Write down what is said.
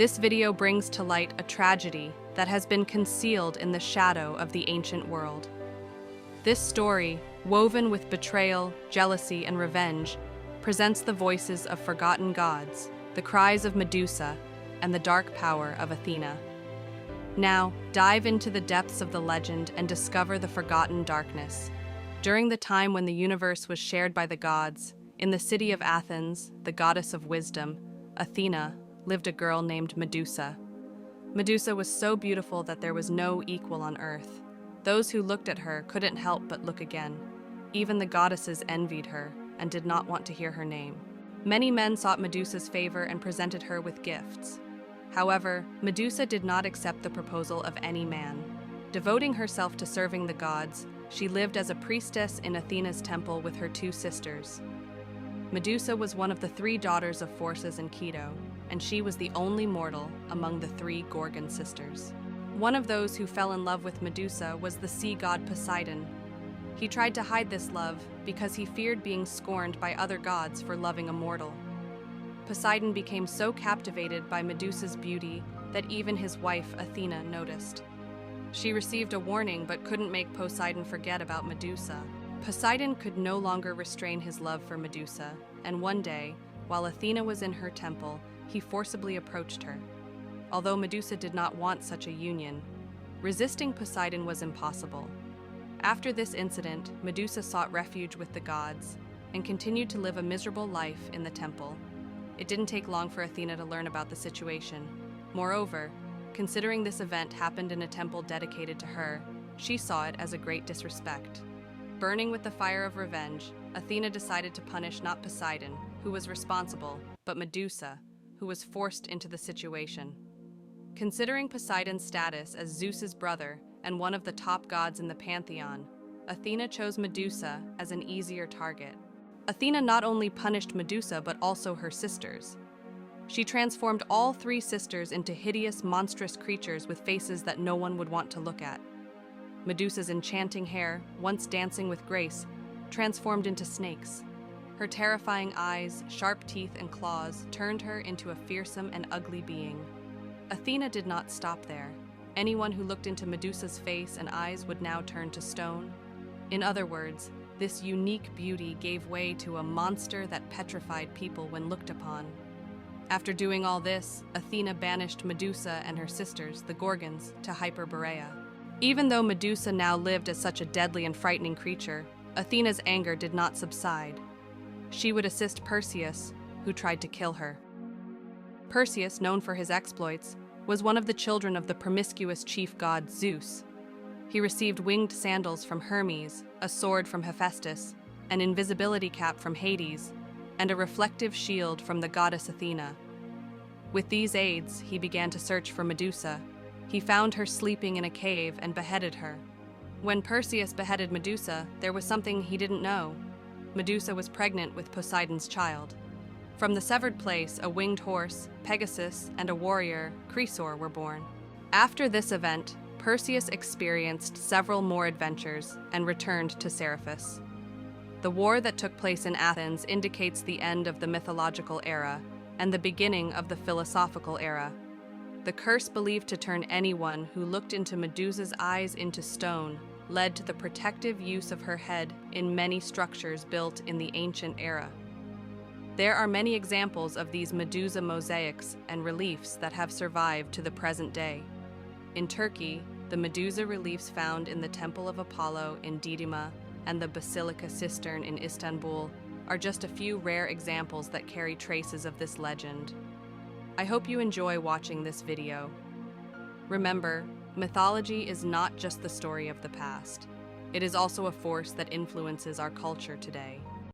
This video brings to light a tragedy that has been concealed in the shadow of the ancient world. This story, woven with betrayal, jealousy, and revenge, presents the voices of forgotten gods, the cries of Medusa, and the dark power of Athena. Now, dive into the depths of the legend and discover the forgotten darkness. During the time when the universe was shared by the gods, in the city of Athens, the goddess of wisdom, Athena, lived a girl named Medusa. Medusa was so beautiful that there was no equal on earth. Those who looked at her couldn't help but look again. Even the goddesses envied her and did not want to hear her name. Many men sought Medusa's favor and presented her with gifts. However, Medusa did not accept the proposal of any man. Devoting herself to serving the gods, she lived as a priestess in Athena's temple with her two sisters. Medusa was one of the three daughters of Phorcys and Keto, and she was the only mortal among the three Gorgon sisters. One of those who fell in love with Medusa was the sea god Poseidon. He tried to hide this love because he feared being scorned by other gods for loving a mortal. Poseidon became so captivated by Medusa's beauty that even his wife Athena noticed. She received a warning but couldn't make Poseidon forget about Medusa. Poseidon could no longer restrain his love for Medusa, and one day, while Athena was in her temple, he forcibly approached her. Although Medusa did not want such a union, resisting Poseidon was impossible. After this incident, Medusa sought refuge with the gods and continued to live a miserable life in the temple. It didn't take long for Athena to learn about the situation. Moreover, considering this event happened in a temple dedicated to her, she saw it as a great disrespect. Burning with the fire of revenge, Athena decided to punish not Poseidon, who was responsible, but Medusa, who was forced into the situation. Considering Poseidon's status as Zeus's brother and one of the top gods in the pantheon, Athena chose Medusa as an easier target. Athena not only punished Medusa but also her sisters. She transformed all three sisters into hideous, monstrous creatures with faces that no one would want to look at. Medusa's enchanting hair, once dancing with grace, transformed into snakes. Her terrifying eyes, sharp teeth, and claws turned her into a fearsome and ugly being. Athena did not stop there. Anyone who looked into Medusa's face and eyes would now turn to stone. In other words, this unique beauty gave way to a monster that petrified people when looked upon. After doing all this, Athena banished Medusa and her sisters, the Gorgons, to Hyperborea. Even though Medusa now lived as such a deadly and frightening creature, Athena's anger did not subside. She would assist Perseus, who tried to kill her. Perseus, known for his exploits, was one of the children of the promiscuous chief god Zeus. He received winged sandals from Hermes, a sword from Hephaestus, an invisibility cap from Hades, and a reflective shield from the goddess Athena. With these aids, he began to search for Medusa. He found her sleeping in a cave and beheaded her. When Perseus beheaded Medusa, there was something he didn't know. Medusa was pregnant with Poseidon's child. From the severed place, a winged horse, Pegasus, and a warrior, Chrysaor, were born. After this event, Perseus experienced several more adventures and returned to Seriphus. The war that took place in Athens indicates the end of the mythological era and the beginning of the philosophical era. The curse believed to turn anyone who looked into Medusa's eyes into stone led to the protective use of her head in many structures built in the ancient era. There are many examples of these Medusa mosaics and reliefs that have survived to the present day. In Turkey, the Medusa reliefs found in the Temple of Apollo in Didyma and the Basilica Cistern in Istanbul are just a few rare examples that carry traces of this legend. I hope you enjoy watching this video. Remember, mythology is not just the story of the past. It is also a force that influences our culture today.